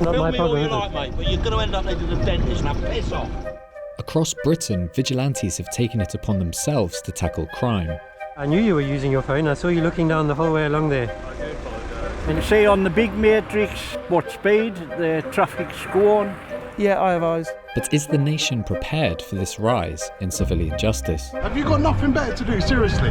not my problem, Film me all you like, mate, but you're going to end up needing a dentist. Now piss off. Across Britain, vigilantes have taken it upon themselves to tackle crime. I knew you were using your phone. I saw you looking down the whole way along there. I do apologise. And say on the big matrix what speed the traffic's going. Yeah, I have eyes. But is the nation prepared for this rise in civilian justice? Have you got nothing better to do, seriously?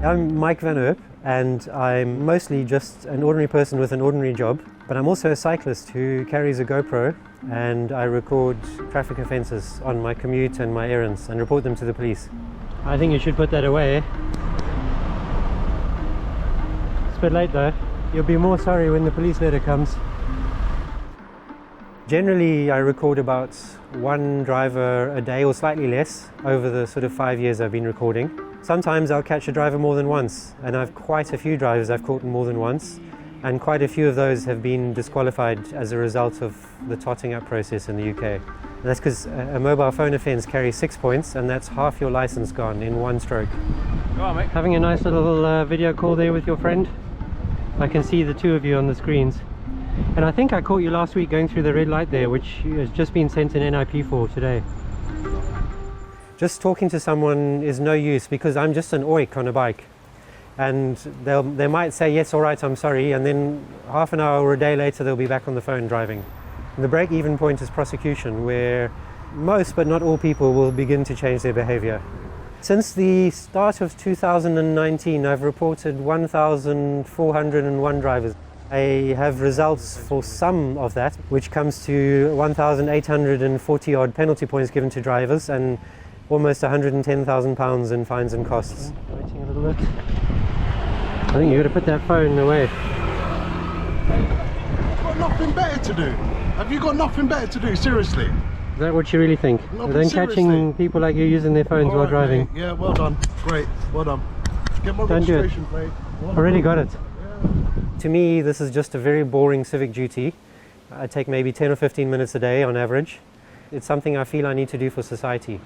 I'm Mike Van Erp, and I'm mostly just an ordinary person with an ordinary job, but I'm also a cyclist who carries a GoPro, and I record traffic offences on my commute and my errands and report them to the police. I think you should put that away. It's a bit late though. You'll be more sorry when the police letter comes. Generally, I record about one driver a day or slightly less over the sort of 5 years I've been recording. Sometimes I'll catch a driver more than once, and I've quite a few drivers I've caught more than once, and quite a few of those have been disqualified as a result of the totting up process in the UK. And that's because a mobile phone offence carries 6 points, and that's half your licence gone in one stroke. Go on, mate. Having a nice little video call there with your friend. I can see the two of you on the screens. And I think I caught you last week going through the red light there, which has just been sent an NIP for today. Just talking to someone is no use because I'm just an oik on a bike. And they might say, yes, all right, I'm sorry, and then half an hour or a day later they'll be back on the phone driving. The break-even point is prosecution, where most but not all people will begin to change their behaviour. Since the start of 2019, I've reported 1,401 drivers. I have results for some of that, which comes to 1,840 odd penalty points given to drivers and almost £110,000 in fines and costs. Waiting a little bit. I think you've got to put that phone away. You've got nothing better to do. Have you got nothing better to do, seriously? Is that what you really think? No, Then seriously. catching people like you using their phones All while right, driving. mate. Yeah, well done. Great, well done. Get my Don't do it. registration plate. Well Already done. got it. To me, this is just a very boring civic duty. I take maybe 10 or 15 minutes a day on average. It's something I feel I need to do for society.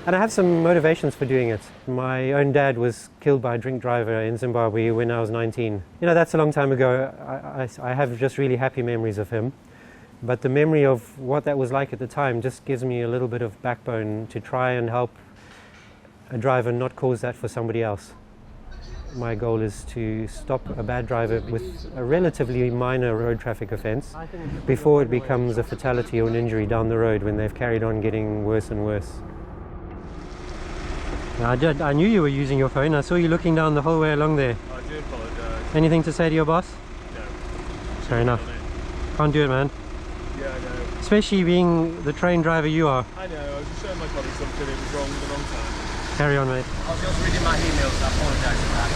And I have some motivations for doing it. My own dad was killed by a drink driver in Zimbabwe when I was 19. You know, that's a long time ago. I have just really happy memories of him. But the memory of what that was like at the time just gives me a little bit of backbone to try and help a driver not cause that for somebody else. My goal is to stop a bad driver with a relatively minor road traffic offence before it becomes a fatality or an injury down the road when they've carried on getting worse and worse. I knew you were using your phone. I saw you looking down the whole way along there. I do apologise. Anything to say to your boss? No. Fair enough. Can't do it, man. Yeah, I know. Especially being the trained driver you are. I know, I was just showing my colleague something, it was wrong at the wrong time. Carry on, mate. I was just reading my emails, I apologise for that.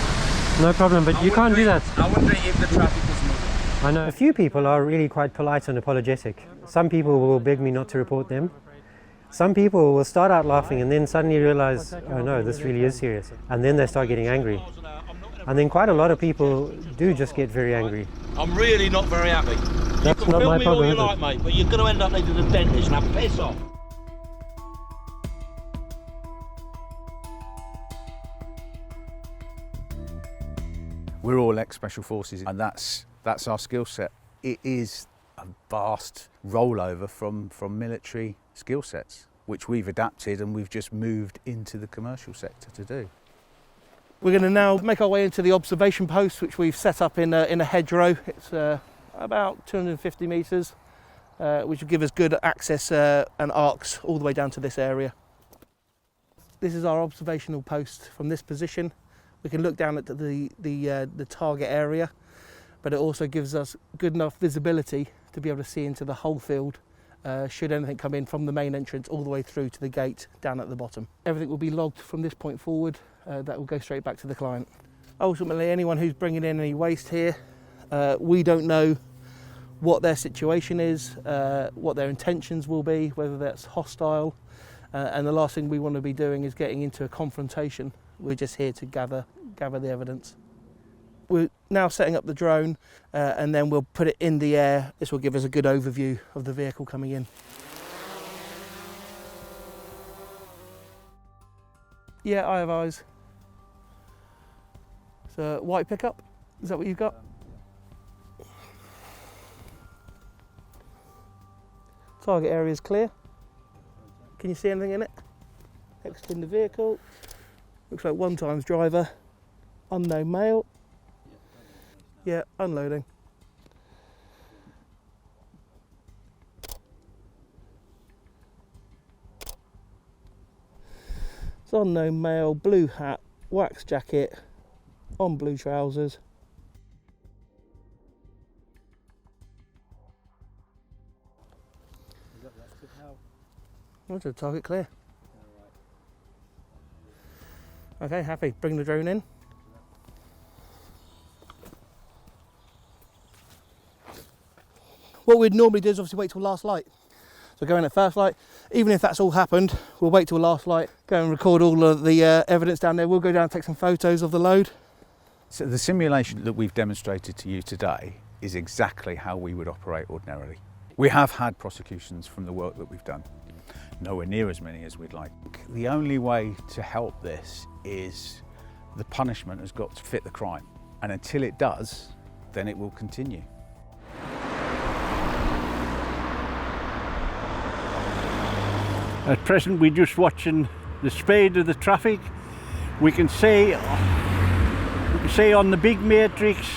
No problem, but you can't do that. I'm wondering if the traffic was moving. I know a few people are really quite polite and apologetic. Some people will beg me not to report them. Some people will start out laughing and then suddenly realise, oh no, this really is serious. And then they start getting angry. And then quite a lot of people do just get very angry. I'm really not very happy. That's you can not film my me problem, all you is it? like, mate, but you're going to end up needing a dentist. Now piss off. We're all ex-special forces, and that's our skill set. It is a vast rollover from military skill sets, which we've adapted and we've just moved into the commercial sector to do. We're going to now make our way into the observation post, which we've set up in a hedgerow. It's about 250 metres, which will give us good access and arcs all the way down to this area. This is our observational post from this position. We can look down at the target area, but it also gives us good enough visibility to be able to see into the whole field should anything come in from the main entrance all the way through to the gate down at the bottom. Everything will be logged from this point forward. That will go straight back to the client. Ultimately, anyone who's bringing in any waste here, we don't know what their situation is, what their intentions will be, whether that's hostile, and the last thing we want to be doing is getting into a confrontation. We're just here to gather the evidence. We're now setting up the drone and then we'll put it in the air. This will give us a good overview of the vehicle coming in. Yeah, I have eyes. So white pickup, is that what you've got? Target area is clear. Can you see anything in it? Exiting the vehicle. Looks like 1 driver. Unknown male. Yeah, unloading. It's unknown male, blue hat, wax jacket, on blue trousers. Roger, target clear. Okay, happy. Bring the drone in. What we'd normally do is obviously wait till last light. So go in at first light. Even if that's all happened, we'll wait till last light, go and record all of the evidence down there. We'll go down and take some photos of the load. So the simulation that we've demonstrated to you today is exactly how we would operate ordinarily. We have had prosecutions from the work that we've done. Nowhere near as many as we'd like. The only way to help this is the punishment has got to fit the crime. And until it does, then it will continue. At present we're just watching the speed of the traffic. We can see on the big matrix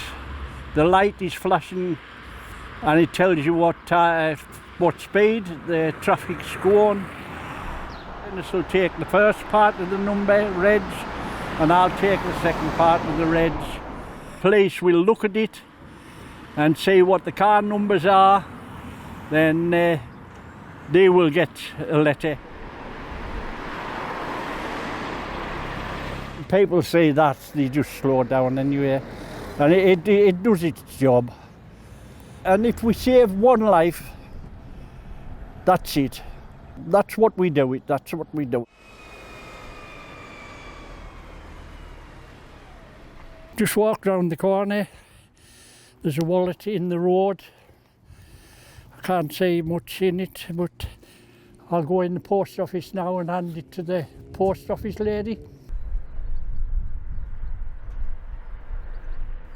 the light is flashing and it tells you what speed the traffic's going. And this will take the first part of the number, reds, and I'll take the second part of the reds. Police will look at it and see what the car numbers are, then they will get a letter. People say that they just slow down anyway, and it does its job. And if we save one life, that's it. That's what we do. That's what we do. Just walk round the corner. There's a wallet in the road. I can't say much in it, but I'll go in the post office now and hand it to the post office lady.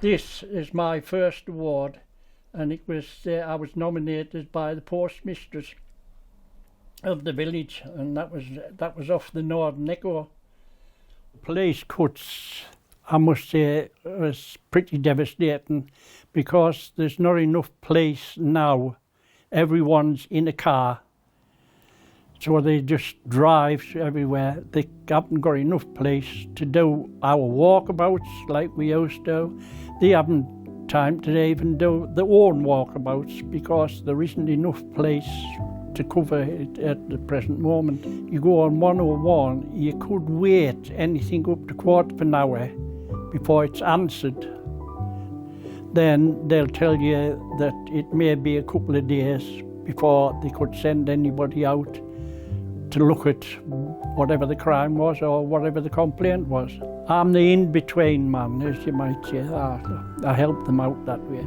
This is my first award, and it was I was nominated by the postmistress of the village, and that was off the Northern Echo. Police cuts, I must say, was pretty devastating because there's not enough police now. Everyone's in a car, so they just drive everywhere. They haven't got enough police to do our walkabouts like we used to. They haven't time to even do their own walkabouts because there isn't enough police to cover it at the present moment. You go on 101, you could wait anything up to quarter of an hour before it's answered. Then they'll tell you that it may be a couple of days before they could send anybody out to look at whatever the crime was or whatever the complaint was. I'm the in-between man, as you might say. I help them out that way.